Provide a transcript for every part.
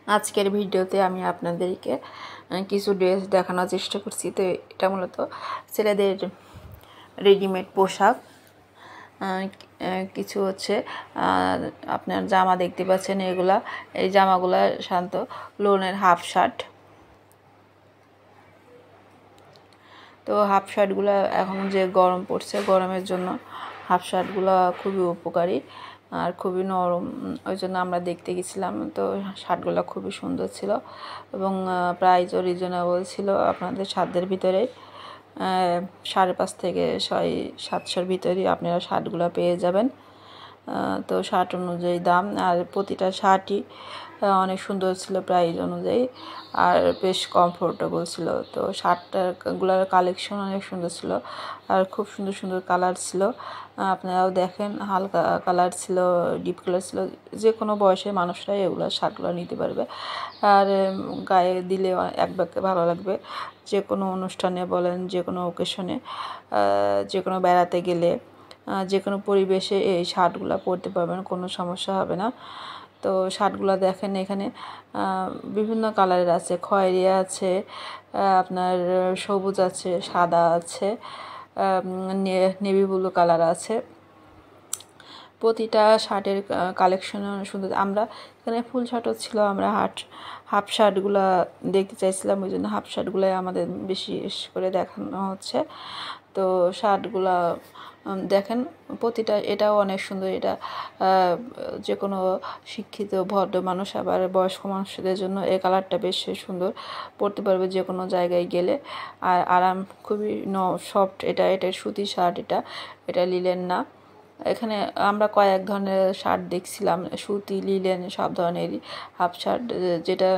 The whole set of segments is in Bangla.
আজকের ভিডিওতে আমি আপনাদেরকে কিছু ড্রেস দেখানোর চেষ্টা করছি। তো এটা মূলত ছেলেদের রেডিমেড পোশাক। কিছু হচ্ছে আপনার জামা দেখতে পাচ্ছেন, এই জামাগুলা সাধারণত লোনের হাফ শার্ট। তো হাফ শার্টগুলো এখন যে গরম পড়ছে, গরমের জন্য হাফ শার্টগুলো খুবই উপকারী আর খুবই নরম, ওই জন্য আমরা দেখতে গেছিলাম। তো শার্টগুলো খুবই সুন্দর ছিল এবং প্রাইসও রিজনেবল ছিল, আপনাদের সাধ্যের ভিতরে। 5.5 থেকে 700-র ভিতরেই আপনারা শার্টগুলো পেয়ে যাবেন। তো শার্ট অনুযায়ী দাম, আর প্রতিটা শার্টই অনেক সুন্দর ছিল প্রাইস অনুযায়ী, আর বেশ কমফোর্টেবল ছিল। তো শার্টগুলোর কালেকশন অনেক সুন্দর ছিল আর খুব সুন্দর সুন্দর কালার ছিল। আপনারাও দেখেন, হালকা কালার ছিল, ডিপ কালার ছিল, যে কোনো বয়সের মানুষরাই এগুলো শার্টগুলো নিতে পারবে আর গায়ে দিলে একবারে ভালো লাগবে। যে কোনো অনুষ্ঠানে বলেন, যে কোনো ওকেশনে, যে কোনো বেড়াতে গেলে, যে কোনো পরিবেশে এই শার্টগুলো পরতে পারবেন, কোনো সমস্যা হবে না। তো শার্টগুলো দেখেন, এখানে বিভিন্ন কালারের আছে, খয়েরি আছে, আপনার সবুজ আছে, সাদা আছে, নেভি ব্লু কালার আছে। প্রতিটা শার্টের কালেকশন সুন্দর। আমরা এখানে ফুল শার্টও ছিল, আমরা হাফ শার্টগুলো দেখতে চাইছিলাম, ওই জন্য হাফ শার্টগুলোই আমাদের বেশি করে দেখানো হচ্ছে। তো শার্টগুলো দেখেন, প্রতিটা এটাও অনেক সুন্দর। এটা যে কোনো শিক্ষিত ভদ্র মানুষ, আবার বয়স্ক মানুষদের জন্য এই কালারটা বেশ সুন্দর, পরতে পারবে যে কোনো জায়গায় গেলে। আর আরাম খুবই সফট। এটা সুতি শার্ট, এটা লিলেন না। এখানে আমরা কয়েক ধরনের শার্ট দেখছিলাম, সুতি, লিলেন, সব ধরনেরই হাফ শার্ট, যেটা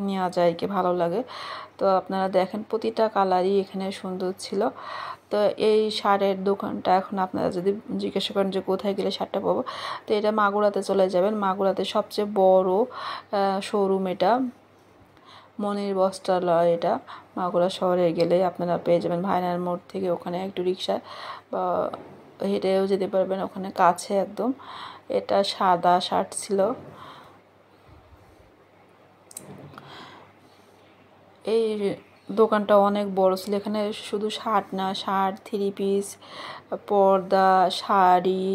নেওয়া যায় কি ভালো লাগে। তো আপনারা দেখেন, প্রতিটা কালারই এখানে সুন্দর ছিল। তো এই শার্টের দোকানটা, এখন আপনারা যদি জিজ্ঞাসা করেন যে কোথায় গেলে শার্টটা পাবো, তো এটা মাগুরাতে চলে যাবেন। মাগুরাতে সবচেয়ে বড় শোরুম এটা, মনির বস্ত্রালয়। এটা মাগুরা শহরে গেলে আপনারা পেয়ে যাবেন। ভাইনার মোড় থেকে ওখানে একটু রিক্সা বা হেঁটেও যেতে পারবেন, ওখানে কাছে একদম। এটা সাদা শার্ট ছিল। এই দোকানটা অনেক বড় ছিল। এখানে শুধু শার্ট না, শার্ট, 3 পিস, পর্দা, শাড়ি,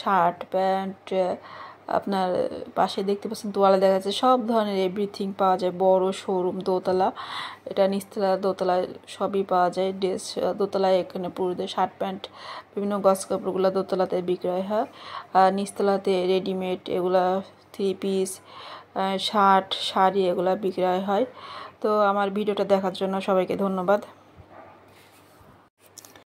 শার্ট, প্যান্ট, আপনার পাশে দেখতে পাচ্ছেন তোয়ালে দেখা যাচ্ছে, সব ধরনের এভরিথিং পাওয়া যায়। বড় শোরুম, দোতলা। এটা নিচতলা, দোতলায় সবই পাওয়া যায়। ড্রেস দোতলায়, এখানে পুরুষদের শার্ট প্যান্ট, বিভিন্ন গস কাপড়গুলো দোতলাতে বিক্রয় হয়, আর নিচতলাতে রেডিমেড এগুলা 3 পিস, শার্ট, শাড়ি এগুলা বিক্রয় হয়। তো আমার ভিডিওটা দেখার জন্য সবাইকে ধন্যবাদ।